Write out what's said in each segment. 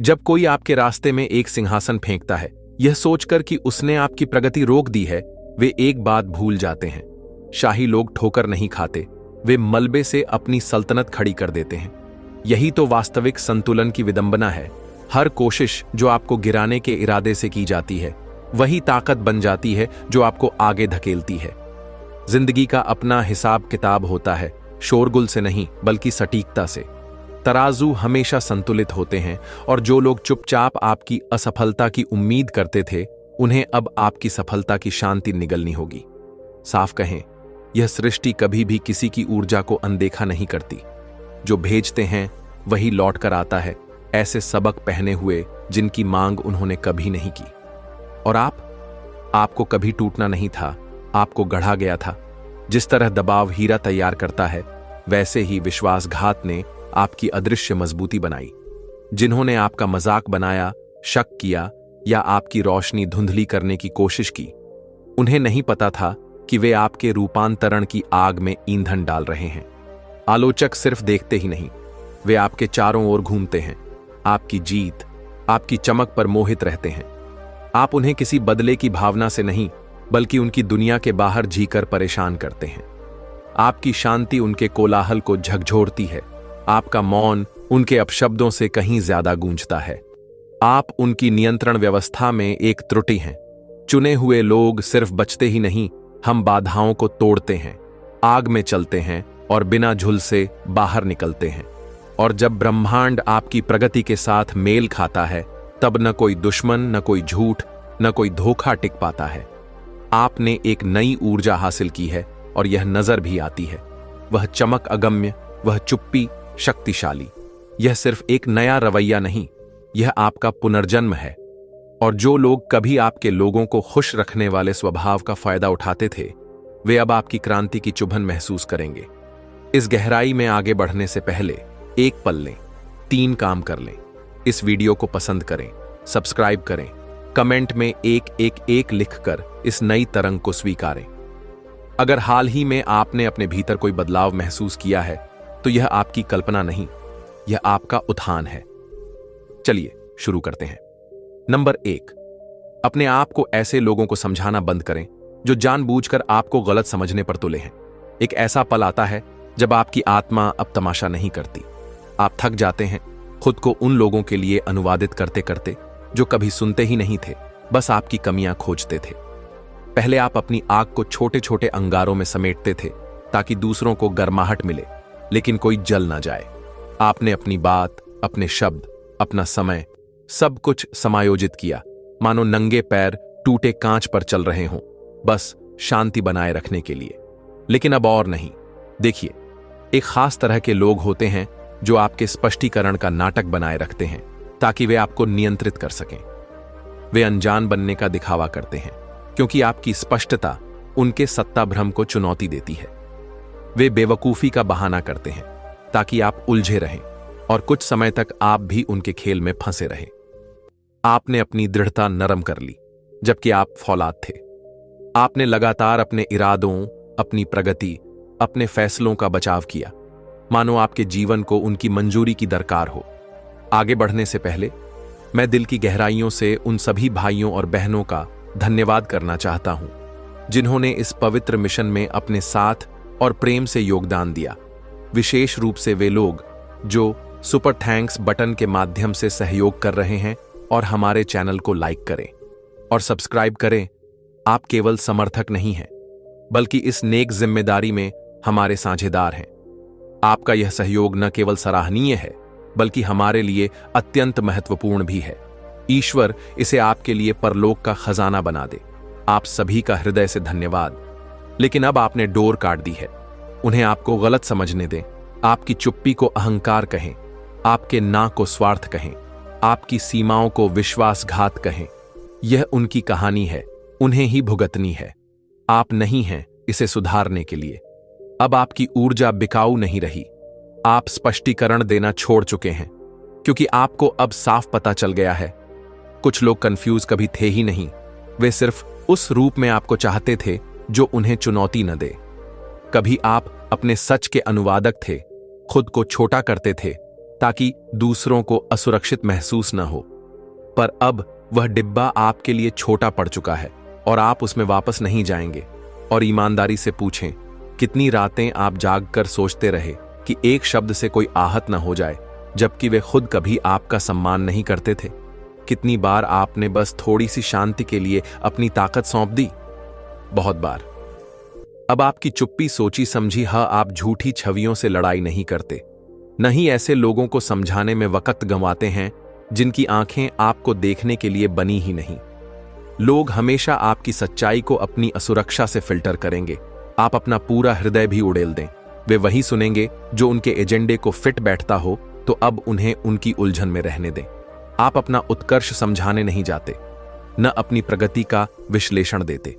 जब कोई आपके रास्ते में एक सिंहासन फेंकता है, यह सोचकर कि उसने आपकी प्रगति रोक दी है, वे एक बात भूल जाते हैं। शाही लोग ठोकर नहीं खाते, वे मलबे से अपनी सल्तनत खड़ी कर देते हैं। यही तो वास्तविक संतुलन की विडंबना है। हर कोशिश जो आपको गिराने के इरादे से की जाती है, वही ताकत बन जाती है जो आपको आगे धकेलती है। जिंदगी का अपना हिसाब किताब होता है, शोरगुल से नहीं बल्कि सटीकता से। तराजू हमेशा संतुलित होते हैं, और जो लोग चुपचाप आपकी असफलता की उम्मीद करते थे, उन्हें अब आपकी सफलता की शांति निगलनी होगी। साफ कहें, यह सृष्टि कभी भी किसी की ऊर्जा को अनदेखा नहीं करती। जो भेजते हैं वही लौट कर आता है, ऐसे सबक पहने हुए जिनकी मांग उन्होंने कभी नहीं की। और आपको कभी टूटना नहीं था, आपको गढ़ा गया था। जिस तरह दबाव हीरा तैयार करता है, वैसे ही विश्वासघात ने आपकी अदृश्य मजबूती बनाई। जिन्होंने आपका मजाक बनाया, शक किया या आपकी रोशनी धुंधली करने की कोशिश की, उन्हें नहीं पता था कि वे आपके रूपांतरण की आग में ईंधन डाल रहे हैं। आलोचक सिर्फ देखते ही नहीं, वे आपके चारों ओर घूमते हैं, आपकी जीत, आपकी चमक पर मोहित रहते हैं। आप उन्हें किसी बदले की भावना से नहीं, बल्कि उनकी दुनिया के बाहर जीकर परेशान करते हैं। आपकी शांति उनके कोलाहल को झकझोरती है, आपका मौन उनके अपशब्दों से कहीं ज्यादा गूंजता है। आप उनकी नियंत्रण व्यवस्था में एक त्रुटि हैं। चुने हुए लोग सिर्फ बचते ही नहीं, हम बाधाओं को तोड़ते हैं, आग में चलते हैं और बिना झुल से बाहर निकलते हैं। और जब ब्रह्मांड आपकी प्रगति के साथ मेल खाता है, तब न कोई दुश्मन, न कोई झूठ, न कोई धोखा टिक पाता है। आपने एक नई ऊर्जा हासिल की है और यह नजर भी आती है। वह चमक अगम्य, वह चुप्पी शक्तिशाली। यह सिर्फ एक नया रवैया नहीं, यह आपका पुनर्जन्म है। और जो लोग कभी आपके लोगों को खुश रखने वाले स्वभाव का फायदा उठाते थे, वे अब आपकी क्रांति की चुभन महसूस करेंगे। इस गहराई में आगे बढ़ने से पहले एक पल लें, 3 काम कर लें। इस वीडियो को पसंद करें, सब्सक्राइब करें, कमेंट में 111 लिखकर इस नई तरंग को स्वीकारें। अगर हाल ही में आपने अपने भीतर कोई बदलाव महसूस किया है, तो यह आपकी कल्पना नहीं, यह आपका उत्थान है। चलिए शुरू करते हैं। नंबर 1, अपने आप को ऐसे लोगों को समझाना बंद करें जो जानबूझकर आपको गलत समझने पर तुले हैं। एक ऐसा पल आता है जब आपकी आत्मा अब तमाशा नहीं करती। आप थक जाते हैं, खुद को उन लोगों के लिए अनुवादित करते करते जो कभी सुनते ही नहीं थे, बस आपकी कमियां खोजते थे। पहले आप अपनी आग को छोटे छोटे अंगारों में समेटते थे ताकि दूसरों को गर्माहट मिले, लेकिन कोई जल ना जाए। आपने अपनी बात, अपने शब्द, अपना समय, सब कुछ समायोजित किया, मानो नंगे पैर टूटे कांच पर चल रहे हों, बस शांति बनाए रखने के लिए। लेकिन अब और नहीं। देखिए, एक खास तरह के लोग होते हैं जो आपके स्पष्टीकरण का नाटक बनाए रखते हैं ताकि वे आपको नियंत्रित कर सकें। वे अनजान बनने का दिखावा करते हैं क्योंकि आपकी स्पष्टता उनके सत्ता भ्रम को चुनौती देती है। वे बेवकूफी का बहाना करते हैं ताकि आप उलझे रहें और कुछ समय तक आप भी उनके खेल में फंसे रहें। आपने अपनी दृढ़ता नरम कर ली जबकि आप फौलाद थे। आपने लगातार अपने इरादों, अपनी प्रगति, अपने फैसलों का बचाव किया, मानो आपके जीवन को उनकी मंजूरी की दरकार हो। आगे बढ़ने से पहले मैं दिल की गहराइयों से उन सभी भाइयों और बहनों का धन्यवाद करना चाहता हूं जिन्होंने इस पवित्र मिशन में अपने साथ और प्रेम से योगदान दिया। विशेष रूप से वे लोग जो सुपर थैंक्स बटन के माध्यम से सहयोग कर रहे हैं और हमारे चैनल को लाइक करें और सब्सक्राइब करें। आप केवल समर्थक नहीं हैं, बल्कि इस नेक जिम्मेदारी में हमारे साझेदार हैं। आपका यह सहयोग न केवल सराहनीय है, बल्कि हमारे लिए अत्यंत महत्वपूर्ण भी है। ईश्वर इसे आपके लिए परलोक का खजाना बना दे। आप सभी का हृदय से धन्यवाद। लेकिन अब आपने डोर काट दी है। उन्हें आपको गलत समझने दें, आपकी चुप्पी को अहंकार कहें, आपके ना को स्वार्थ कहें, आपकी सीमाओं को विश्वासघात कहें। यह उनकी कहानी है, उन्हें ही भुगतनी है। आप नहीं हैं इसे सुधारने के लिए। अब आपकी ऊर्जा बिकाऊ नहीं रही। आप स्पष्टीकरण देना छोड़ चुके हैं क्योंकि आपको अब साफ पता चल गया है। कुछ लोग कंफ्यूज कभी थे ही नहीं, वे सिर्फ उस रूप में आपको चाहते थे जो उन्हें चुनौती न दे। कभी आप अपने सच के अनुवादक थे, खुद को छोटा करते थे, ताकि दूसरों को असुरक्षित महसूस न हो। पर अब वह डिब्बा आपके लिए छोटा पड़ चुका है और आप उसमें वापस नहीं जाएंगे। और ईमानदारी से पूछें, कितनी रातें आप जागकर सोचते रहे कि एक शब्द से कोई आहत न हो जाए, जबकि वे खुद कभी आपका सम्मान नहीं करते थे? कितनी बार आपने बस थोड़ी सी शांति के लिए अपनी ताकत सौंप दी? बहुत बार। अब आपकी चुप्पी सोची समझी आप झूठी छवियों से लड़ाई नहीं करते, न ही ऐसे लोगों को समझाने में वक्त गंवाते हैं जिनकी आंखें आपको देखने के लिए बनी ही नहीं। लोग हमेशा आपकी सच्चाई को अपनी असुरक्षा से फिल्टर करेंगे। आप अपना पूरा हृदय भी उड़ेल दें, वे वही सुनेंगे जो उनके एजेंडे को फिट बैठता हो, तो अब उन्हें उनकी उलझन में रहने दें। आप अपना उत्कर्ष समझाने नहीं जाते, न अपनी प्रगति का विश्लेषण देते।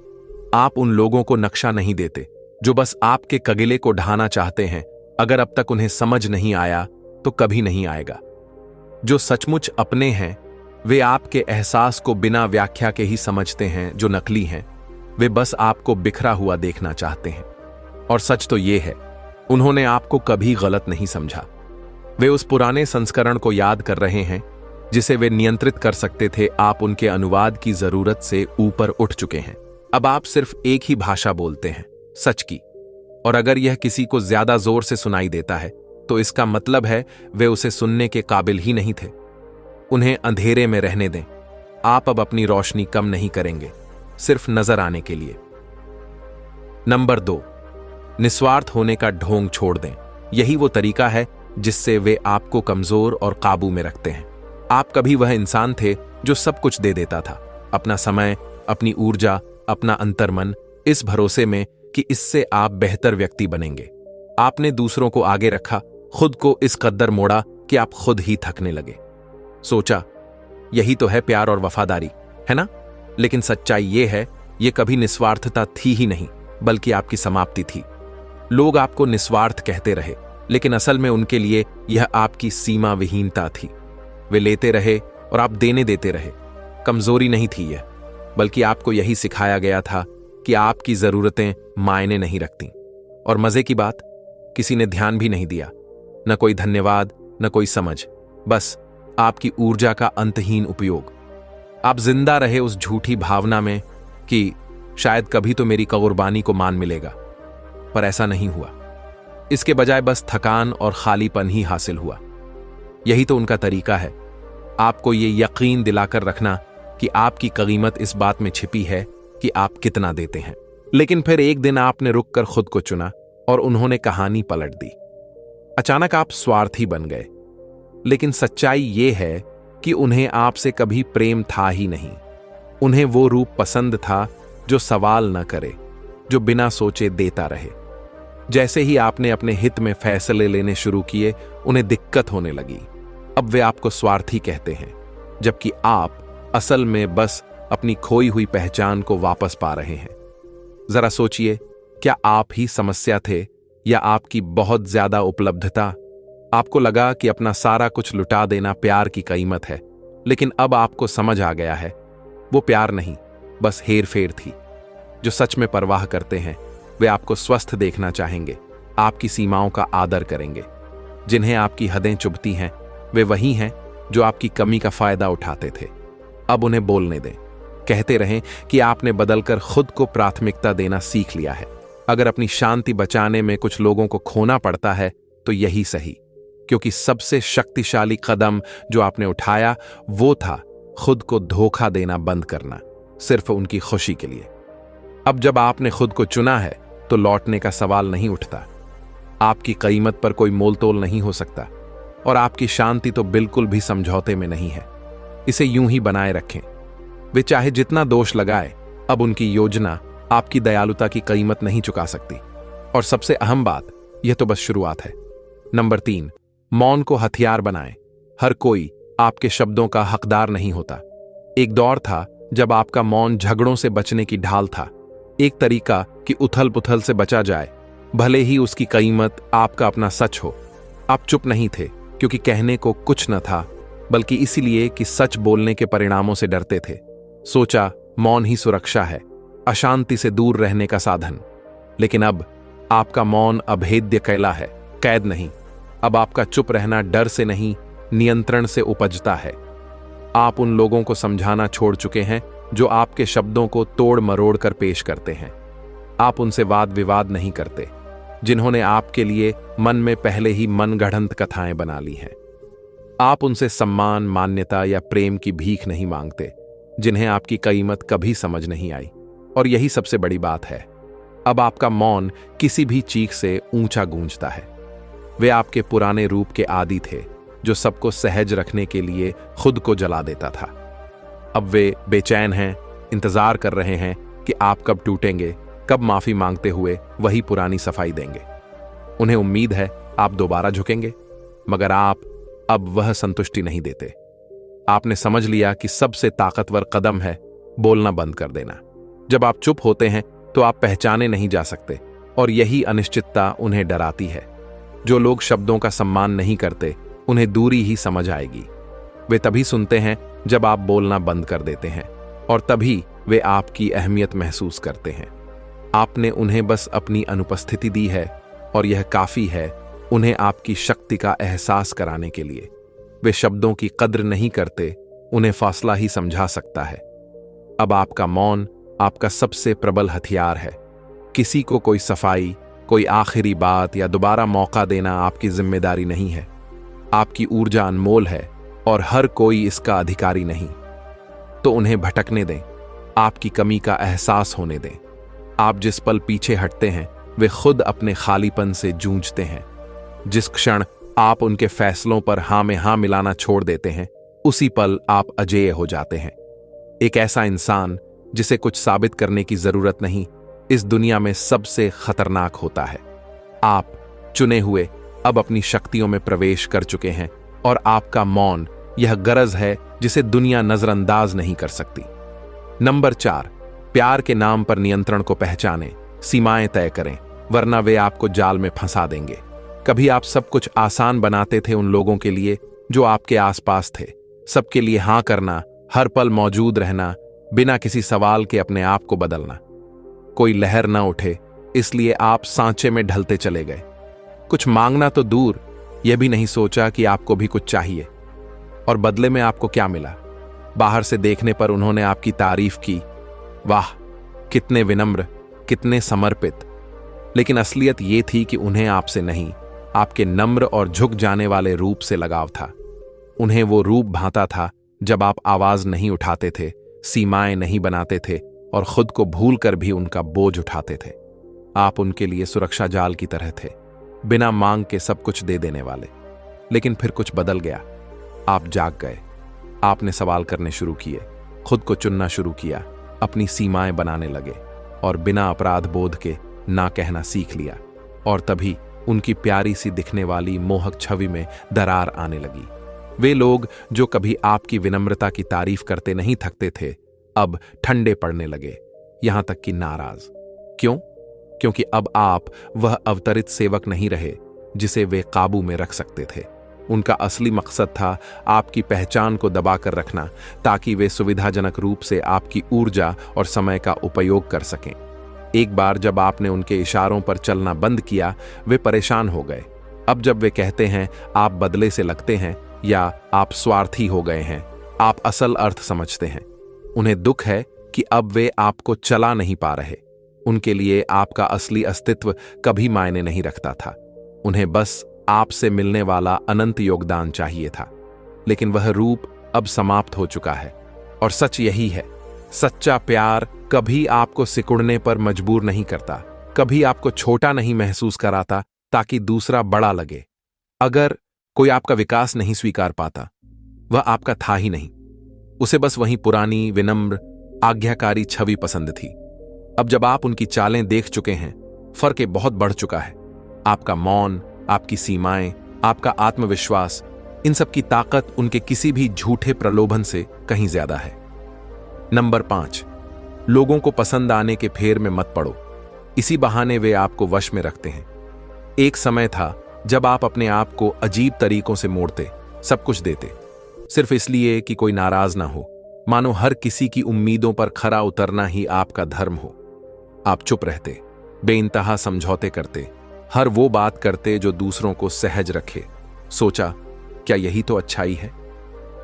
आप उन लोगों को नक्शा नहीं देते जो बस आपके कगिले को ढाना चाहते हैं। अगर अब तक उन्हें समझ नहीं आया तो कभी नहीं आएगा। जो सचमुच अपने हैं वे आपके एहसास को बिना व्याख्या के ही समझते हैं। जो नकली हैं वे बस आपको बिखरा हुआ देखना चाहते हैं। और सच तो ये है, उन्होंने आपको कभी गलत नहीं समझा। वे उस पुराने संस्करण को याद कर रहे हैं जिसे वे नियंत्रित कर सकते थे। आप उनके अनुवाद की जरूरत से ऊपर उठ चुके हैं। अब आप सिर्फ एक ही भाषा बोलते हैं, सच की। और अगर यह किसी को ज्यादा जोर से सुनाई देता है तो इसका मतलब है वे उसे सुनने के काबिल ही नहीं थे। उन्हें अंधेरे में रहने दें। आप अब अपनी रोशनी कम नहीं करेंगे, सिर्फ नजर आने के लिए। नंबर 2, निस्वार्थ होने का ढोंग छोड़ दें। यही वो तरीका है जिससे वे आपको कमजोर और काबू में रखते हैं। आप कभी वह इंसान थे जो सब कुछ दे देता था, अपना समय, अपनी ऊर्जा, अपना अंतर्मन, इस भरोसे में कि इससे आप बेहतर व्यक्ति बनेंगे। आपने दूसरों को आगे रखा, खुद को इस कद्दर मोड़ा कि आप खुद ही थकने लगे। सोचा यही तो है प्यार और वफादारी, है ना? लेकिन सच्चाई यह है, यह कभी निस्वार्थता थी ही नहीं, बल्कि आपकी समाप्ति थी। लोग आपको निस्वार्थ कहते रहे, लेकिन असल में उनके लिए यह आपकी सीमा विहीनता थी। वे लेते रहे और आप देने देते रहे। कमजोरी नहीं थी यह, बल्कि आपको यही सिखाया गया था कि आपकी जरूरतें मायने नहीं रखती। और मजे की बात, किसी ने ध्यान भी नहीं दिया, न कोई धन्यवाद, न कोई समझ, बस आपकी ऊर्जा का अंतहीन उपयोग। आप जिंदा रहे उस झूठी भावना में कि शायद कभी तो मेरी कुर्बानी को मान मिलेगा, पर ऐसा नहीं हुआ। इसके बजाय बस थकान और खालीपन ही हासिल हुआ। यही तो उनका तरीका है, आपको ये यकीन दिलाकर रखना कि आपकी कीमत इस बात में छिपी है कि आप कितना देते हैं। लेकिन फिर एक दिन आपने रुककर खुद को चुना और उन्होंने कहानी पलट दी। अचानक आप स्वार्थी बन गए। लेकिन सच्चाई ये है कि उन्हें आपसे कभी प्रेम था ही नहीं। उन्हें वो रूप पसंद था जो सवाल न करे, जो बिना सोचे देता रहे। जैसे ही आपने अपने हित में फैसले लेने शुरू किए, उन्हें दिक्कत होने लगी। अब वे आपको स्वार्थी कहते हैं, जबकि आप असल में बस अपनी खोई हुई पहचान को वापस पा रहे हैं। जरा सोचिए, क्या आप ही समस्या थे या आपकी बहुत ज्यादा उपलब्धता? आपको लगा कि अपना सारा कुछ लुटा देना प्यार की कीमत है, लेकिन अब आपको समझ आ गया है वो प्यार नहीं, बस हेर फेर थी। जो सच में परवाह करते हैं वे आपको स्वस्थ देखना चाहेंगे, आपकी सीमाओं का आदर करेंगे। जिन्हें आपकी हदें चुभती हैं वे वही हैं जो आपकी कमी का फायदा उठाते थे। अब उन्हें बोलने दें। कहते रहें कि आपने बदलकर खुद को प्राथमिकता देना सीख लिया है। अगर अपनी शांति बचाने में कुछ लोगों को खोना पड़ता है तो यही सही, क्योंकि सबसे शक्तिशाली कदम जो आपने उठाया वो था खुद को धोखा देना बंद करना, सिर्फ उनकी खुशी के लिए। अब जब आपने खुद को चुना है तो लौटने का सवाल नहीं उठता। आपकी कीमत पर कोई मोलतोल नहीं हो सकता और आपकी शांति तो बिल्कुल भी समझौते में नहीं है। इसे यूं ही बनाए रखें। वे चाहे जितना दोष लगाए, अब उनकी योजना आपकी दयालुता की कीमत नहीं चुका सकती। और सबसे अहम बात, यह तो बस शुरुआत है। नंबर 3, मौन को हथियार बनाएं। हर कोई आपके शब्दों का हकदार नहीं होता। एक दौर था जब आपका मौन झगड़ों से बचने की ढाल था, एक तरीका कि उथल पुथल से बचा जाए, भले ही उसकी कीमत आपका अपना सच हो। आप चुप नहीं थे क्योंकि कहने को कुछ न था, बल्कि इसीलिए कि सच बोलने के परिणामों से डरते थे। सोचा मौन ही सुरक्षा है, अशांति से दूर रहने का साधन। लेकिन अब आपका मौन अभेद्य कैला है, कैद नहीं। अब आपका चुप रहना डर से नहीं, नियंत्रण से उपजता है। आप उन लोगों को समझाना छोड़ चुके हैं जो आपके शब्दों को तोड़ मरोड़ कर पेश करते हैं। आप उनसे वाद विवाद नहीं करते, जिन्होंने आपके लिए मन में पहले ही मनगढ़ंत कथाएं बना ली हैं। आप उनसे सम्मान, मान्यता या प्रेम की भीख नहीं मांगते, जिन्हें आपकी कीमत कभी समझ नहीं आई। और यही सबसे बड़ी बात है, अब आपका मौन किसी भी चीख से ऊंचा गूंजता है। वे आपके पुराने रूप के आदी थे, जो सबको सहज रखने के लिए खुद को जला देता था। अब वे बेचैन हैं, इंतजार कर रहे हैं कि आप कब टूटेंगे, कब माफी मांगते हुए वही पुरानी सफाई देंगे। उन्हें उम्मीद है आप दोबारा झुकेंगे, मगर आप अब वह संतुष्टि नहीं देते। आपने समझ लिया कि सबसे ताकतवर कदम है बोलना बंद कर देना। जब आप चुप होते हैं तो आप पहचाने नहीं जा सकते, और यही अनिश्चितता उन्हें डराती है। जो लोग शब्दों का सम्मान नहीं करते, उन्हें दूरी ही समझ आएगी। वे तभी सुनते हैं जब आप बोलना बंद कर देते हैं, और तभी वे आपकी अहमियत महसूस करते हैं। आपने उन्हें बस अपनी अनुपस्थिति दी है, और यह काफी है उन्हें आपकी शक्ति का एहसास कराने के लिए। वे शब्दों की कद्र नहीं करते, उन्हें फासला ही समझा सकता है। अब आपका मौन आपका सबसे प्रबल हथियार है। किसी को कोई सफाई, कोई आखिरी बात या दोबारा मौका देना आपकी जिम्मेदारी नहीं है। आपकी ऊर्जा अनमोल है और हर कोई इसका अधिकारी नहीं। तो उन्हें भटकने दें, आपकी कमी का एहसास होने दें। आप जिस पल पीछे हटते हैं, वे खुद अपने खालीपन से जूझते हैं। जिस क्षण आप उनके फैसलों पर हाँ में हाँ मिलाना छोड़ देते हैं, उसी पल आप अजेय हो जाते हैं। एक ऐसा इंसान जिसे कुछ साबित करने की जरूरत नहीं, इस दुनिया में सबसे खतरनाक होता है। आप चुने हुए अब अपनी शक्तियों में प्रवेश कर चुके हैं, और आपका मौन यह गरज है जिसे दुनिया नजरअंदाज नहीं कर सकती। नंबर 4, प्यार के नाम पर नियंत्रण को पहचानें, सीमाएं तय करें, वरना वे आपको जाल में फंसा देंगे। कभी आप सब कुछ आसान बनाते थे उन लोगों के लिए जो आपके आसपास थे। सबके लिए हां करना, हर पल मौजूद रहना, बिना किसी सवाल के अपने आप को बदलना। कोई लहर न उठे इसलिए आप सांचे में ढलते चले गए। कुछ मांगना तो दूर, यह भी नहीं सोचा कि आपको भी कुछ चाहिए। और बदले में आपको क्या मिला? बाहर से देखने पर उन्होंने आपकी तारीफ की, वाह कितने विनम्र, कितने समर्पित। लेकिन असलियत ये थी कि उन्हें आपसे नहीं, आपके नम्र और झुक जाने वाले रूप से लगाव था। उन्हें वो रूप भाता था जब आप आवाज नहीं उठाते थे, सीमाएं नहीं बनाते थे, और खुद को भूल कर भी उनका बोझ उठाते थे। आप उनके लिए सुरक्षा जाल की तरह थे, बिना मांग के सब कुछ दे देने वाले। लेकिन फिर कुछ बदल गया। आप जाग गए। आपने सवाल करने शुरू किए, खुद को चुनना शुरू किया, अपनी सीमाएं बनाने लगे, और बिना अपराध बोध के ना कहना सीख लिया। और तभी उनकी प्यारी सी दिखने वाली मोहक छवि में दरार आने लगी। वे लोग जो कभी आपकी विनम्रता की तारीफ करते नहीं थकते थे, अब ठंडे पड़ने लगे, यहां तक कि नाराज। क्यों? क्योंकि अब आप वह अवतरित सेवक नहीं रहे जिसे वे काबू में रख सकते थे। उनका असली मकसद था आपकी पहचान को दबाकर रखना, ताकि वे सुविधाजनक रूप से आपकी ऊर्जा और समय का उपयोग कर सकें। एक बार जब आपने उनके इशारों पर चलना बंद किया, वे परेशान हो गए। अब जब वे कहते हैं आप बदले से लगते हैं या आप स्वार्थी हो गए हैं, आप असल अर्थ समझते हैं। उन्हें दुख है कि अब वे आपको चला नहीं पा रहे। उनके लिए आपका असली अस्तित्व कभी मायने नहीं रखता था। उन्हें बस आपसे मिलने वाला अनंत योगदान चाहिए था। लेकिन वह रूप अब समाप्त हो चुका है। और सच यही है, सच्चा प्यार कभी आपको सिकुड़ने पर मजबूर नहीं करता, कभी आपको छोटा नहीं महसूस कराता ताकि दूसरा बड़ा लगे। अगर कोई आपका विकास नहीं स्वीकार पाता, वह आपका था ही नहीं। उसे बस वही पुरानी विनम्र आज्ञाकारी छवि पसंद थी। अब जब आप उनकी चालें देख चुके हैं, फर्क बहुत बढ़ चुका है। आपका मौन, आपकी सीमाएं, आपका आत्मविश्वास, इन सब की ताकत उनके किसी भी झूठे प्रलोभन से कहीं ज्यादा है। नंबर 5, लोगों को पसंद आने के फेर में मत पड़ो। इसी बहाने वे आपको वश में रखते हैं। एक समय था जब आप अपने आप को अजीब तरीकों से मोड़ते, सब कुछ देते, सिर्फ इसलिए कि कोई नाराज ना हो, मानो हर किसी की उम्मीदों पर खरा उतरना ही आपका धर्म हो। आप चुप रहते, बेइंतहा समझौते करते, हर वो बात करते जो दूसरों को सहज रखे। सोचा, क्या यही तो अच्छाई है?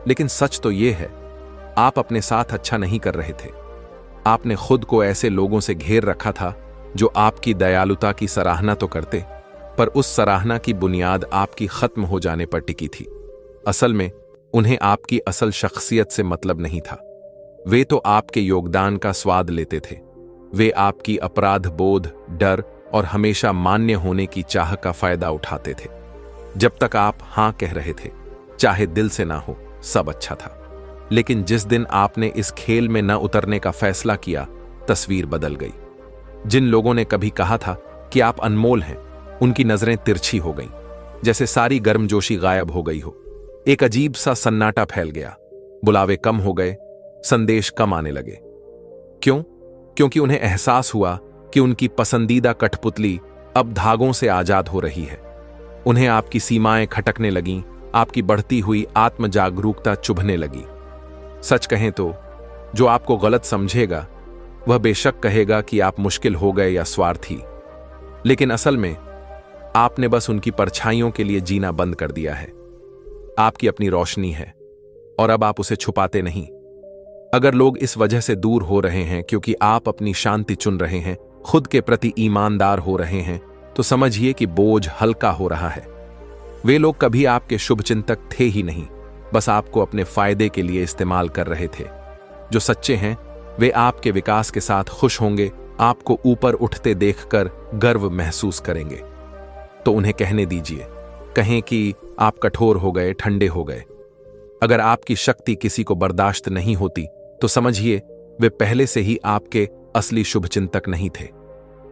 लेकिन सच तो ये है, आप अपने साथ अच्छा नहीं कर रहे थे। आपने खुद को ऐसे लोगों से घेर रखा था जो आपकी दयालुता की सराहना तो करते, पर उस सराहना की बुनियाद आपकी खत्म हो जाने पर टिकी थी। असल में उन्हें आपकी असल शख्सियत से मतलब नहीं था। वे तो आपके योगदान का स्वाद लेते थे। वे आपकी अपराध बोध, डर और हमेशा मान्य होने की चाह का फायदा उठाते थे। जब तक आप हां कह रहे थे, चाहे दिल से ना हो, सब अच्छा था। लेकिन जिस दिन आपने इस खेल में न उतरने का फैसला किया, तस्वीर बदल गई। जिन लोगों ने कभी कहा था कि आप अनमोल हैं, उनकी नजरें तिरछी हो गईं, जैसे सारी गर्मजोशी गायब हो गई हो। एक अजीब सा सन्नाटा फैल गया। बुलावे कम हो गए, संदेश कम आने लगे। क्यों? क्योंकि उन्हें एहसास हुआ कि उनकी पसंदीदा कठपुतली अब धागों से आजाद हो रही है। उन्हें आपकी सीमाएं खटकने लगीं, आपकी बढ़ती हुई आत्म जागरूकता चुभने लगी। सच कहें तो जो आपको गलत समझेगा वह बेशक कहेगा कि आप मुश्किल हो गए या स्वार्थी, लेकिन असल में आपने बस उनकी परछाइयों के लिए जीना बंद कर दिया है। आपकी अपनी रोशनी है और अब आप उसे छुपाते नहीं। अगर लोग इस वजह से दूर हो रहे हैं क्योंकि आप अपनी शांति चुन रहे हैं, खुद के प्रति ईमानदार हो रहे हैं, तो समझिए कि बोझ हल्का हो रहा है। वे लोग कभी आपके शुभचिंतक थे ही नहीं, बस आपको अपने फायदे के लिए इस्तेमाल कर रहे थे। जो सच्चे हैं वे आपके विकास के साथ खुश होंगे, आपको ऊपर उठते देखकर गर्व महसूस करेंगे। तो उन्हें कहने दीजिए, कहें कि आप कठोर हो गए, ठंडे हो गए। अगर आपकी शक्ति किसी को बर्दाश्त नहीं होती तो समझिए वे पहले से ही आपके असली शुभचिंतक नहीं थे।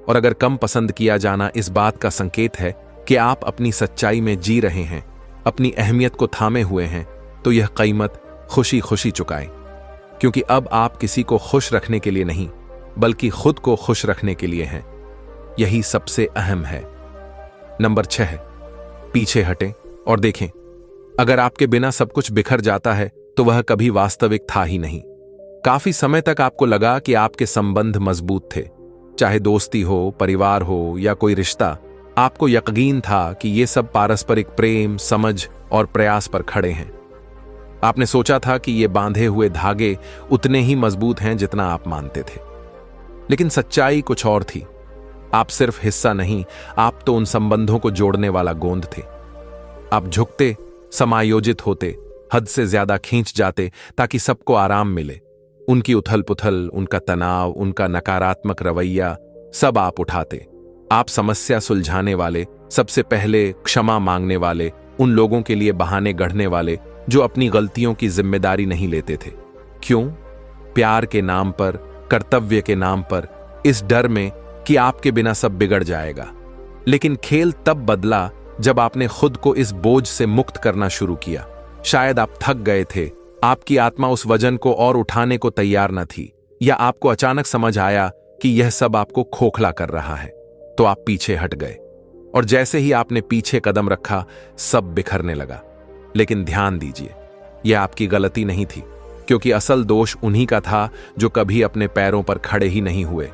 और अगर कम पसंद किया जाना इस बात का संकेत है कि आप अपनी सच्चाई में जी रहे हैं, अपनी अहमियत को थामे हुए हैं, तो यह कीमत खुशी खुशी चुकाएं, क्योंकि अब आप किसी को खुश रखने के लिए नहीं, बल्कि खुद को खुश रखने के लिए हैं। यही सबसे अहम है। नंबर 6, पीछे हटें और देखें। अगर आपके बिना सब कुछ बिखर जाता है तो वह कभी वास्तविक था ही नहीं। काफी समय तक आपको लगा कि आपके संबंध मजबूत थे, चाहे दोस्ती हो, परिवार हो या कोई रिश्ता। आपको यकीन था कि ये सब पारस्परिक प्रेम, समझ और प्रयास पर खड़े हैं। आपने सोचा था कि ये बांधे हुए धागे उतने ही मजबूत हैं जितना आप मानते थे। लेकिन सच्चाई कुछ और थी। आप सिर्फ हिस्सा नहीं, आप तो उन संबंधों को जोड़ने वाला गोंद थे। आप झुकते, समायोजित होते, हद से ज्यादा खींच जाते ताकि सबको आराम मिले। उनकी उथल पुथल, उनका तनाव, उनका नकारात्मक रवैया सब आप उठाते। आप समस्या सुलझाने वाले, सबसे पहले क्षमा मांगने वाले, उन लोगों के लिए बहाने गढ़ने वाले जो अपनी गलतियों की जिम्मेदारी नहीं लेते थे। क्यों? प्यार के नाम पर, कर्तव्य के नाम पर, इस डर में कि आपके बिना सब बिगड़ जाएगा। लेकिन खेल तब बदला जब आपने खुद को इस बोझ से मुक्त करना शुरू किया। शायद आप थक गए थे, आपकी आत्मा उस वजन को और उठाने को तैयार न थी, या आपको अचानक समझ आया कि यह सब आपको खोखला कर रहा है। तो आप पीछे हट गए, और जैसे ही आपने पीछे कदम रखा, सब बिखरने लगा। लेकिन ध्यान दीजिए, यह आपकी गलती नहीं थी, क्योंकि असल दोष उन्हीं का था जो कभी अपने पैरों पर खड़े ही नहीं हुए।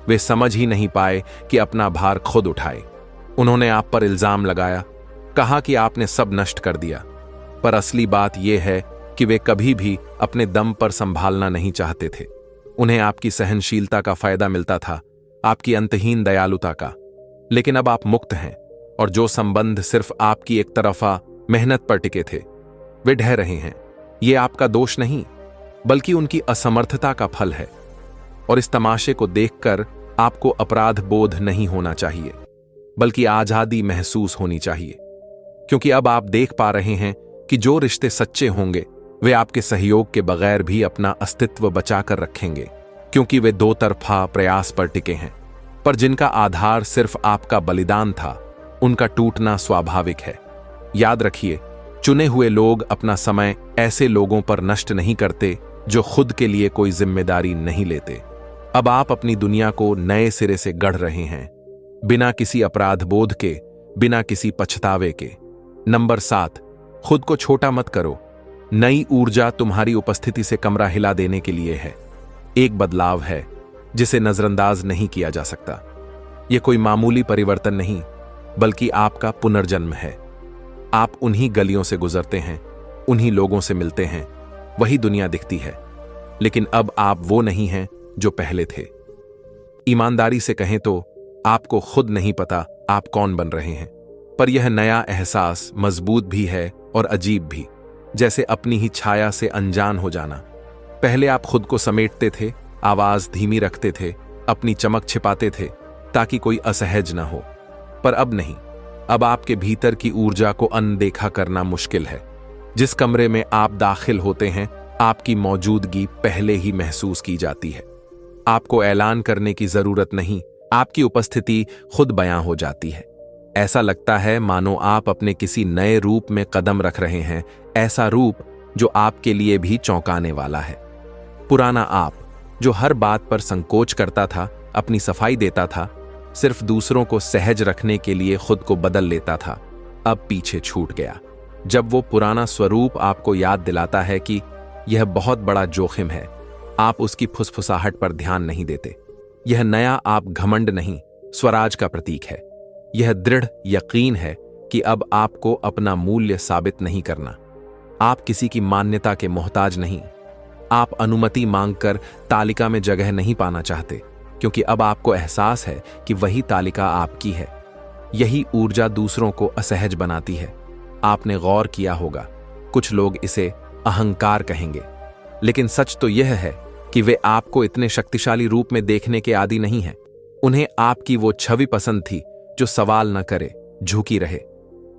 वे समझ ही नहीं पाए कि अपना भार खुद उठाए। उन्होंने आप पर इल्जाम लगाया, कहा कि आपने सब नष्ट कर दिया। पर असली बात यह है कि वे कभी भी अपने दम पर संभालना नहीं चाहते थे। उन्हें आपकी सहनशीलता का फायदा मिलता था, आपकी अंतहीन दयालुता का। लेकिन अब आप मुक्त हैं, और जो संबंध सिर्फ आपकी एक तरफा मेहनत पर टिके थे, वे ढह रहे हैं। ये आपका दोष नहीं, बल्कि उनकी असमर्थता का फल है। और इस तमाशे को देखकर आपको अपराध बोध नहीं होना चाहिए, बल्कि आजादी महसूस होनी चाहिए, क्योंकि अब आप देख पा रहे हैं कि जो रिश्ते सच्चे होंगे वे आपके सहयोग के बगैर भी अपना अस्तित्व बचाकर रखेंगे, क्योंकि वे दो तरफा प्रयास पर टिके हैं। पर जिनका आधार सिर्फ आपका बलिदान था, उनका टूटना स्वाभाविक है। याद रखिए, चुने हुए लोग अपना समय ऐसे लोगों पर नष्ट नहीं करते जो खुद के लिए कोई जिम्मेदारी नहीं लेते। अब आप अपनी दुनिया को नए सिरे से गढ़ रहे हैं, बिना किसी अपराध बोध के, बिना किसी पछतावे के। नंबर 7, खुद को छोटा मत करो। नई ऊर्जा तुम्हारी उपस्थिति से कमरा हिला देने के लिए है। एक बदलाव है जिसे नजरअंदाज नहीं किया जा सकता। यह कोई मामूली परिवर्तन नहीं, बल्कि आपका पुनर्जन्म है। आप उन्हीं गलियों से गुजरते हैं, उन्हीं लोगों से मिलते हैं, वही दुनिया दिखती है, लेकिन अब आप वो नहीं हैं जो पहले थे। ईमानदारी से कहें तो आपको खुद नहीं पता आप कौन बन रहे हैं, पर यह नया एहसास मजबूत भी है और अजीब भी, जैसे अपनी ही छाया से अनजान हो जाना। पहले आप खुद को समेटते थे, आवाज धीमी रखते थे, अपनी चमक छिपाते थे ताकि कोई असहज न हो, पर अब नहीं। अब आपके भीतर की ऊर्जा को अनदेखा करना मुश्किल है। जिस कमरे में आप दाखिल होते हैं, आपकी मौजूदगी पहले ही महसूस की जाती है। आपको ऐलान करने की जरूरत नहीं, आपकी उपस्थिति खुद बयां हो जाती है। ऐसा लगता है मानो आप अपने किसी नए रूप में कदम रख रहे हैं, ऐसा रूप जो आपके लिए भी चौंकाने वाला है। पुराना आप, जो हर बात पर संकोच करता था, अपनी सफाई देता था, सिर्फ दूसरों को सहज रखने के लिए खुद को बदल लेता था, अब पीछे छूट गया। जब वो पुराना स्वरूप आपको याद दिलाता है कि यह बहुत बड़ा जोखिम है, आप उसकी फुसफुसाहट पर ध्यान नहीं देते। यह नया आप घमंड नहीं, स्वराज का प्रतीक है। यह दृढ़ यकीन है कि अब आपको अपना मूल्य साबित नहीं करना। आप किसी की मान्यता के मोहताज नहीं। आप अनुमति मांगकर तालिका में जगह नहीं पाना चाहते, क्योंकि अब आपको एहसास है कि वही तालिका आपकी है। यही ऊर्जा दूसरों को असहज बनाती है। आपने गौर किया होगा, कुछ लोग इसे अहंकार कहेंगे, लेकिन सच तो यह है कि वे आपको इतने शक्तिशाली रूप में देखने के आदी नहीं हैं। उन्हें आपकी वो छवि पसंद थी जो सवाल न करे, झुकी रहे,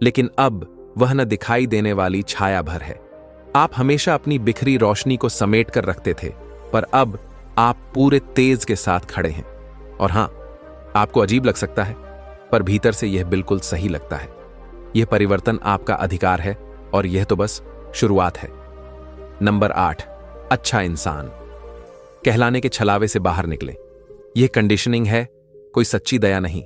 लेकिन अब वह न दिखाई देने वाली छाया भर है। आप हमेशा अपनी बिखरी रोशनी को समेट कर रखते थे, पर अब आप पूरे तेज के साथ खड़े हैं। और हां, आपको अजीब लग सकता है, पर भीतर से यह बिल्कुल सही लगता है। यह परिवर्तन आपका अधिकार है, और यह तो बस शुरुआत है। नंबर 8, अच्छा इंसान कहलाने के छलावे से बाहर निकले। यह कंडीशनिंग है, कोई सच्ची दया नहीं।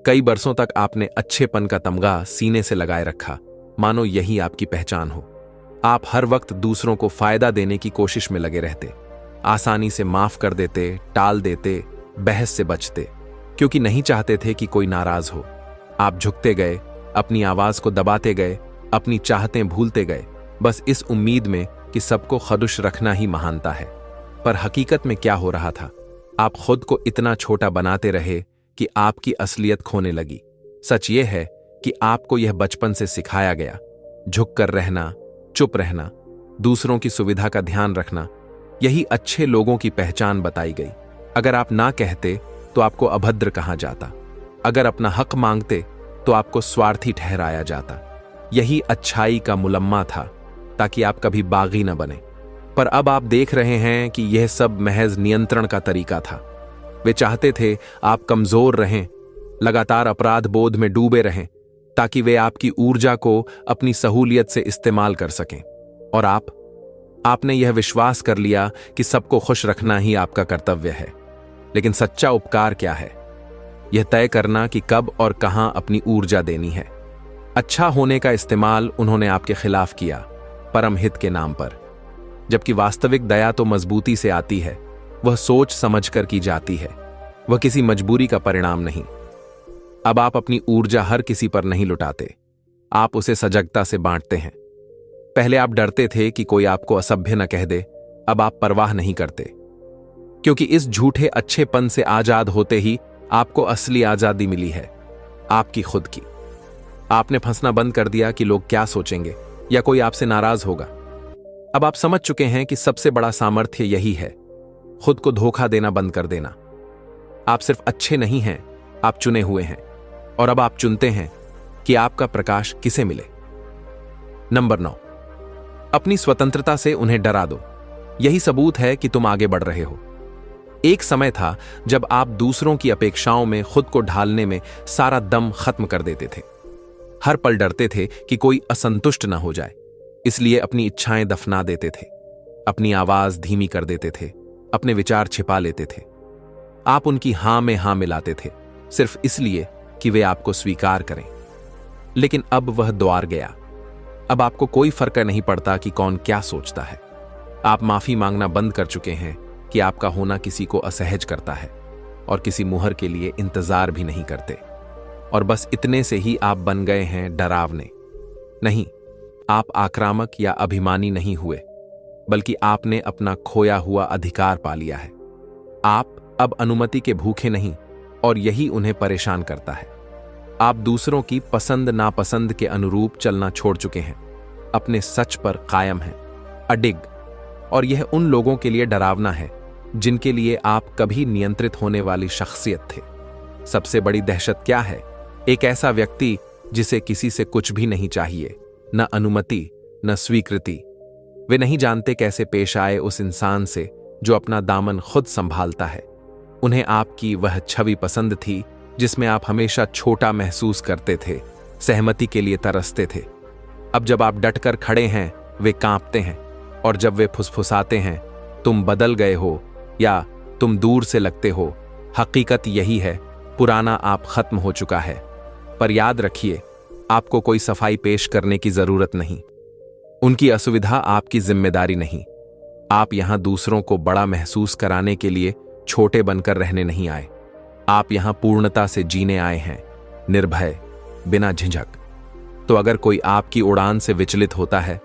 कई बरसों तक आपने अच्छेपन का तमगा सीने से लगाए रखा, मानो यही आपकी पहचान हो। आप हर वक्त दूसरों को फायदा देने की कोशिश में लगे रहते, आसानी से माफ कर देते, टाल देते, बहस से बचते, क्योंकि नहीं चाहते थे कि कोई नाराज हो। आप झुकते गए, अपनी आवाज को दबाते गए, अपनी चाहतें भूलते गए, बस इस उम्मीद में कि सबको खुश रखना ही महानता है। पर हकीकत में क्या हो रहा था? आप खुद को इतना छोटा बनाते रहे कि आपकी असलियत खोने लगी। सच यह है कि आपको यह बचपन से सिखाया गया, झुक कर रहना, चुप रहना, दूसरों की सुविधा का ध्यान रखना, यही अच्छे लोगों की पहचान बताई गई। अगर आप ना कहते तो आपको अभद्र कहा जाता, अगर अपना हक मांगते तो आपको स्वार्थी ठहराया जाता। यही अच्छाई का मुलम्मा था, ताकि आप कभी बागी न बने। पर अब आप देख रहे हैं कि यह सब महज नियंत्रण का तरीका था। वे चाहते थे आप कमजोर रहें, लगातार अपराध बोध में डूबे रहें, ताकि वे आपकी ऊर्जा को अपनी सहूलियत से इस्तेमाल कर सकें। और आपने यह विश्वास कर लिया कि सबको खुश रखना ही आपका कर्तव्य है। लेकिन सच्चा उपकार क्या है? यह तय करना कि कब और कहां अपनी ऊर्जा देनी है। अच्छा होने का इस्तेमाल उन्होंने आपके खिलाफ किया, परम हित के नाम पर। जबकि वास्तविक दया तो मजबूती से आती है, वह सोच समझकर की जाती है, वह किसी मजबूरी का परिणाम नहीं। अब आप अपनी ऊर्जा हर किसी पर नहीं लुटाते, आप उसे सजगता से बांटते हैं। पहले आप डरते थे कि कोई आपको असभ्य न कह दे, अब आप परवाह नहीं करते, क्योंकि इस झूठे अच्छेपन से आजाद होते ही आपको असली आजादी मिली है, आपकी खुद की। आपने फंसना बंद कर दिया कि लोग क्या सोचेंगे या कोई आपसे नाराज होगा। अब आप समझ चुके हैं कि सबसे बड़ा सामर्थ्य यही है, खुद को धोखा देना बंद कर देना। आप सिर्फ अच्छे नहीं हैं, आप चुने हुए हैं, और अब आप चुनते हैं कि आपका प्रकाश किसे मिले। नंबर 9, अपनी स्वतंत्रता से उन्हें डरा दो। यही सबूत है कि तुम आगे बढ़ रहे हो। एक समय था जब आप दूसरों की अपेक्षाओं में खुद को ढालने में सारा दम खत्म कर देते थे। हर पल डरते थे कि कोई असंतुष्ट न हो जाए, इसलिए अपनी इच्छाएं दफना देते थे, अपनी आवाज धीमी कर देते थे, अपने विचार छिपा लेते थे। आप उनकी हां में हां मिलाते थे, सिर्फ इसलिए कि वे आपको स्वीकार करें। लेकिन अब वह द्वार गया। अब आपको कोई फर्क नहीं पड़ता कि कौन क्या सोचता है। आप माफी मांगना बंद कर चुके हैं कि आपका होना किसी को असहज करता है, और किसी मुहर के लिए इंतजार भी नहीं करते। और बस इतने से ही आप बन गए हैं डरावने। नहीं, आप आक्रामक या अभिमानी नहीं हुए, बल्कि आपने अपना खोया हुआ अधिकार पा लिया है। आप अब अनुमति के भूखे नहीं, और यही उन्हें परेशान करता है। आप दूसरों की पसंद नापसंद के अनुरूप चलना छोड़ चुके हैं, अपने सच पर कायम हैं, अडिग। और यह उन लोगों के लिए डरावना है जिनके लिए आप कभी नियंत्रित होने वाली शख्सियत थे। सबसे बड़ी दहशत क्या है? एक ऐसा व्यक्ति जिसे किसी से कुछ भी नहीं चाहिए, न अनुमति न स्वीकृति। वे नहीं जानते कैसे पेश आए उस इंसान से जो अपना दामन खुद संभालता है। उन्हें आपकी वह छवि पसंद थी जिसमें आप हमेशा छोटा महसूस करते थे, सहमति के लिए तरसते थे। अब जब आप डटकर खड़े हैं, वे कांपते हैं, और जब वे फुसफुसाते हैं, तुम बदल गए हो या तुम दूर से लगते हो, हकीकत यही है, पुराना आप खत्म हो चुका है। पर याद रखिए, आपको कोई सफाई पेश करने की जरूरत नहीं। उनकी असुविधा आपकी जिम्मेदारी नहीं। आप यहां दूसरों को बड़ा महसूस कराने के लिए छोटे बनकर रहने नहीं आए। आप यहां पूर्णता से जीने आए हैं, निर्भय, बिना झिझक। तो अगर कोई आपकी उड़ान से विचलित होता है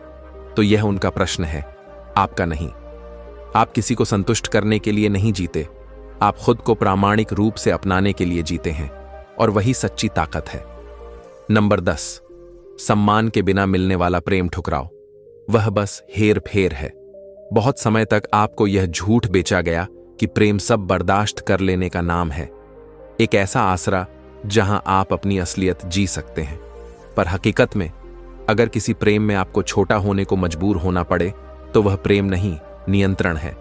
तो यह उनका प्रश्न है, आपका नहीं। आप किसी को संतुष्ट करने के लिए नहीं जीते, आप खुद को प्रामाणिक रूप से अपनाने के लिए जीते हैं, और वही सच्ची ताकत है। नंबर 10, सम्मान के बिना मिलने वाला प्रेम ठुकराओ। वह बस हेर फेर है। बहुत समय तक आपको यह झूठ बेचा गया कि प्रेम सब बर्दाश्त कर लेने का नाम है, एक ऐसा आसरा जहां आप अपनी असलियत जी सकते हैं। पर हकीकत में अगर किसी प्रेम में आपको छोटा होने को मजबूर होना पड़े तो वह प्रेम नहीं, नियंत्रण है।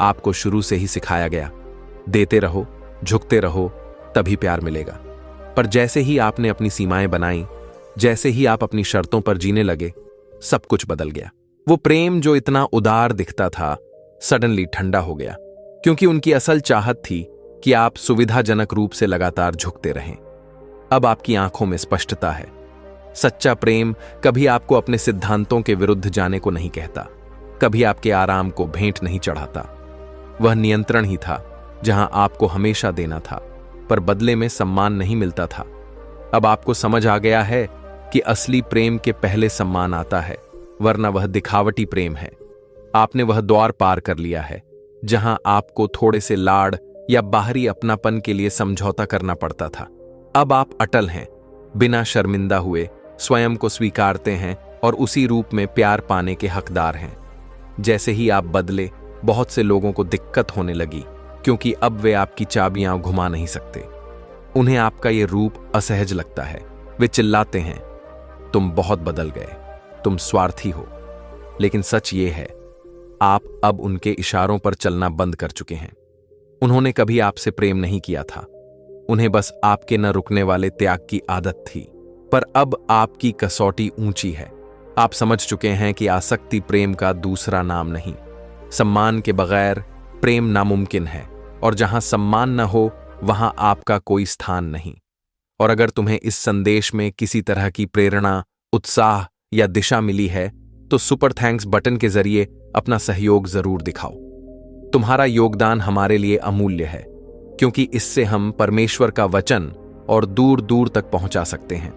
आपको शुरू से ही सिखाया गया, देते रहो, झुकते रहो, तभी प्यार मिलेगा। पर जैसे ही आपने अपनी सीमाएं बनाई, जैसे ही आप अपनी शर्तों पर जीने लगे, सब कुछ बदल गया। वो प्रेम जो इतना उदार दिखता था, सडनली ठंडा हो गया, क्योंकि उनकी असल चाहत थी कि आप सुविधाजनक रूप से लगातार झुकते रहें। अब आपकी आंखों में स्पष्टता है। सच्चा प्रेम कभी आपको अपने सिद्धांतों के विरुद्ध जाने को नहीं कहता, कभी आपके आराम को भेंट नहीं चढ़ाता। वह नियंत्रण ही था जहां आपको हमेशा देना था, पर बदले में सम्मान नहीं मिलता था। अब आपको समझ आ गया है कि असली प्रेम के पहले सम्मान आता है, वरना वह दिखावटी प्रेम है। आपने वह द्वार पार कर लिया है जहां आपको थोड़े से लाड़ या बाहरी अपनापन के लिए समझौता करना पड़ता था। अब आप अटल हैं, बिना शर्मिंदा हुए स्वयं को स्वीकारते हैं और उसी रूप में प्यार पाने के हकदार हैं। जैसे ही आप बदले, बहुत से लोगों को दिक्कत होने लगी, क्योंकि अब वे आपकी चाबियां घुमा नहीं सकते। उन्हें आपका ये रूप असहज लगता है। वे चिल्लाते हैं, तुम बहुत बदल गए, तुम स्वार्थी हो। लेकिन सच ये है, आप अब उनके इशारों पर चलना बंद कर चुके हैं। उन्होंने कभी आपसे प्रेम नहीं किया था, उन्हें बस आपके न रुकने वाले त्याग की आदत थी। पर अब आपकी कसौटी ऊंची है। आप समझ चुके हैं कि आसक्ति प्रेम का दूसरा नाम नहीं। सम्मान के बगैर प्रेम नामुमकिन है, और जहां सम्मान न हो वहां आपका कोई स्थान नहीं। और अगर तुम्हें इस संदेश में किसी तरह की प्रेरणा, उत्साह या दिशा मिली है तो सुपर थैंक्स बटन के जरिए अपना सहयोग जरूर दिखाओ। तुम्हारा योगदान हमारे लिए अमूल्य है, क्योंकि इससे हम परमेश्वर का वचन और दूर दूर तक पहुंचा सकते हैं।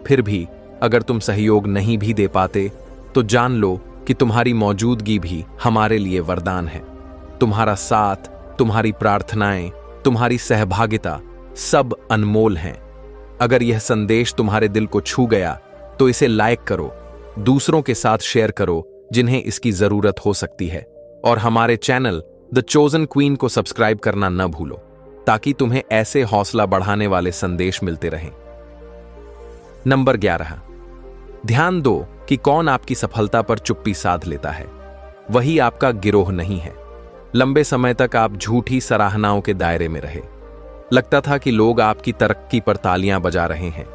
फिर भी अगर तुम सहयोग नहीं भी दे पाते तो जान लो कि तुम्हारी मौजूदगी भी हमारे लिए वरदान है। तुम्हारा साथ, तुम्हारी प्रार्थनाएं, तुम्हारी सहभागिता सब अनमोल हैं। अगर यह संदेश तुम्हारे दिल को छू गया तो इसे लाइक करो, दूसरों के साथ शेयर करो जिन्हें इसकी जरूरत हो सकती है, और हमारे चैनल द चोजन क्वीन को सब्सक्राइब करना न भूलो, ताकि तुम्हें ऐसे हौसला बढ़ाने वाले संदेश मिलते रहें। नंबर 11, ध्यान दो कि कौन आपकी सफलता पर चुप्पी साध लेता है। वही आपका गिरोह नहीं है। लंबे समय तक आप झूठी सराहनाओं के दायरे में रहे। लगता था कि लोग आपकी तरक्की पर तालियां बजा रहे हैं,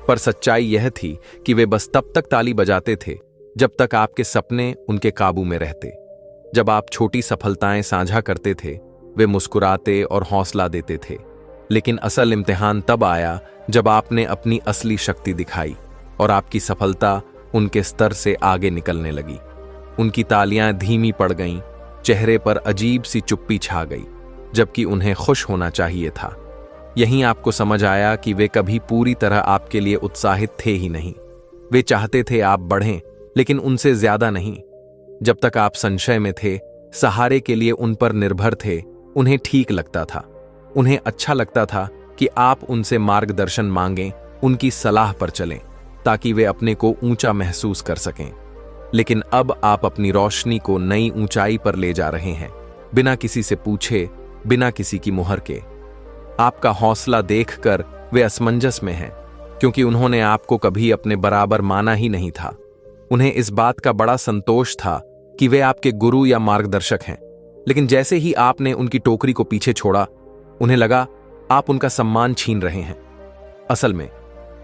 पर सच्चाई यह थी कि वे बस तब तक ताली बजाते थे जब तक आपके सपने उनके काबू में रहते। जब आप छोटी सफलताएं साझा करते थे, वे मुस्कुराते और हौसला देते थे। लेकिन असल इम्तिहान तब आया जब आपने अपनी असली शक्ति दिखाई और आपकी सफलता उनके स्तर से आगे निकलने लगी। उनकी तालियां धीमी पड़ गईं, चेहरे पर अजीब सी चुप्पी छा गई, जबकि उन्हें खुश होना चाहिए था। यहीं आपको समझ आया कि वे कभी पूरी तरह आपके लिए उत्साहित थे ही नहीं। वे चाहते थे आप बढ़ें, लेकिन उनसे ज्यादा नहीं। जब तक आप संशय में थे, सहारे के लिए उन पर निर्भर थे, उन्हें ठीक लगता था। उन्हें अच्छा लगता था कि आप उनसे मार्गदर्शन मांगें, उनकी सलाह पर चलें, ताकि वे अपने को ऊंचा महसूस कर सकें। लेकिन अब आप अपनी रोशनी को नई ऊंचाई पर ले जा रहे हैं, बिना किसी से पूछे, बिना किसी की मुहर के। आपका हौसला देखकर वे असमंजस में हैं, क्योंकि उन्होंने आपको कभी अपने बराबर माना ही नहीं था। उन्हें इस बात का बड़ा संतोष था कि वे आपके गुरु या मार्गदर्शक हैं, लेकिन जैसे ही आपने उनकी टोकरी को पीछे छोड़ा, उन्हें लगा आप उनका सम्मान छीन रहे हैं। असल में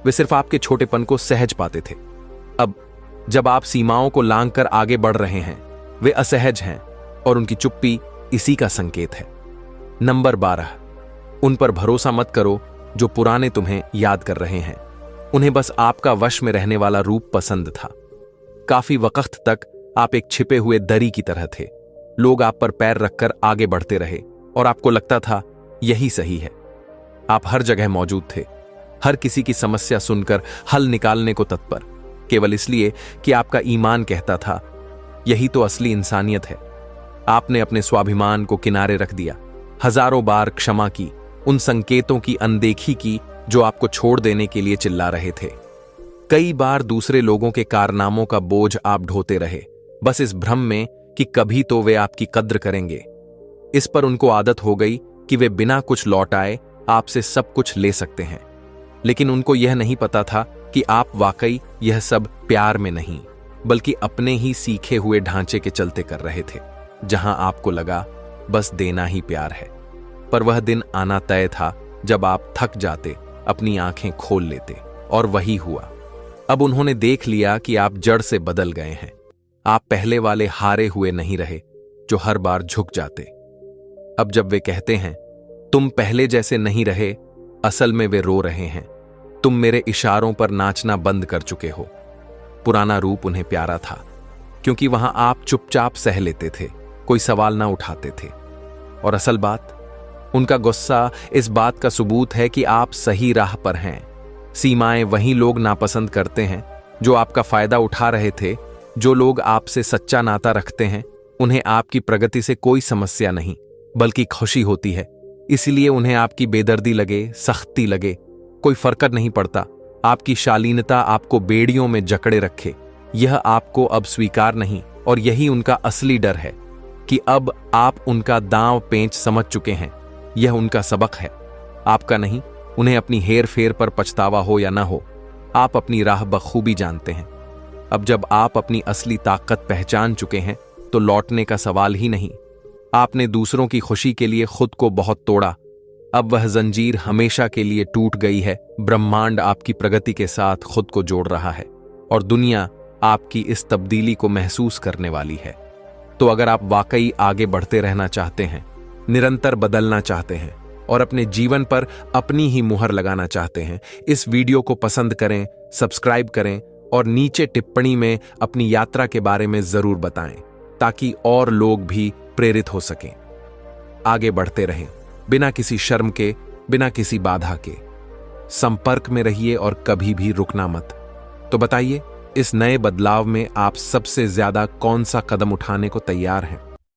वे सिर्फ आपके छोटेपन को सहज पाते थे। अब जब आप सीमाओं को लांघकर आगे बढ़ रहे हैं, वे असहज हैं, और उनकी चुप्पी इसी का संकेत है। नंबर 12, उन पर भरोसा मत करो जो पुराने तुम्हें याद कर रहे हैं। उन्हें बस आपका वश में रहने वाला रूप पसंद था। काफी वक्त तक आप एक छिपे हुए दरी की तरह थे। लोग आप पर पैर रखकर आगे बढ़ते रहे, और आपको लगता था यही सही है। आप हर जगह मौजूद थे, हर किसी की समस्या सुनकर हल निकालने को तत्पर, केवल इसलिए कि आपका ईमान कहता था यही तो असली इंसानियत है। आपने अपने स्वाभिमान को किनारे रख दिया, हजारों बार क्षमा की, उन संकेतों की अनदेखी की जो आपको छोड़ देने के लिए चिल्ला रहे थे। कई बार दूसरे लोगों के कारनामों का बोझ आप ढोते रहे, बस इस भ्रम में कि कभी तो वे आपकी कद्र करेंगे। इस पर उनको आदत हो गई कि वे बिना कुछ लौटाए आपसे सब कुछ ले सकते हैं। लेकिन उनको यह नहीं पता था कि आप वाकई यह सब प्यार में नहीं, बल्कि अपने ही सीखे हुए ढांचे के चलते कर रहे थे, जहां आपको लगा बस देना ही प्यार है। पर वह दिन आना तय था जब आप थक जाते, अपनी आंखें खोल लेते, और वही हुआ। अब उन्होंने देख लिया कि आप जड़ से बदल गए हैं। आप पहले वाले हारे हुए नहीं रहे जो हर बार झुक जाते। अब जब वे कहते हैं तुम पहले जैसे नहीं रहे, असल में वे रो रहे हैं। तुम मेरे इशारों पर नाचना बंद कर चुके हो। पुराना रूप उन्हें प्यारा था, क्योंकि वहां आप चुपचाप सह लेते थे, कोई सवाल ना उठाते थे। और असल बात, उनका गुस्सा इस बात का सबूत है कि आप सही राह पर हैं। सीमाएं वही लोग नापसंद करते हैं जो आपका फायदा उठा रहे थे। जो लोग आपसे सच्चा नाता रखते हैं, उन्हें आपकी प्रगति से कोई समस्या नहीं, बल्कि खुशी होती है। इसलिए उन्हें आपकी बेदर्दी लगे, सख्ती लगे, कोई फर्क नहीं पड़ता। आपकी शालीनता आपको बेड़ियों में जकड़े रखे, यह आपको अब स्वीकार नहीं। और यही उनका असली डर है कि अब आप उनका दांव पेंच समझ चुके हैं। यह उनका सबक है, आपका नहीं। उन्हें अपनी हेर फेर पर पछतावा हो या ना हो, आप अपनी राह बखूबी जानते हैं। अब जब आप अपनी असली ताकत पहचान चुके हैं, तो लौटने का सवाल ही नहीं। आपने दूसरों की खुशी के लिए खुद को बहुत तोड़ा, अब वह जंजीर हमेशा के लिए टूट गई है। ब्रह्मांड आपकी प्रगति के साथ खुद को जोड़ रहा है, और दुनिया आपकी इस तब्दीली को महसूस करने वाली है। तो अगर आप वाकई आगे बढ़ते रहना चाहते हैं, निरंतर बदलना चाहते हैं, और अपने जीवन पर अपनी ही मुहर लगाना चाहते हैं, इस वीडियो को पसंद करें, सब्सक्राइब करें, और नीचे टिप्पणी में अपनी यात्रा के बारे में जरूर बताएं, ताकि और लोग भी प्रेरित हो सकें। आगे बढ़ते रहें, बिना किसी शर्म के, बिना किसी बाधा के। संपर्क में रहिए और कभी भी रुकना मत। तो बताइए, इस नए बदलाव में आप सबसे ज्यादा कौन सा कदम उठाने को तैयार हैं?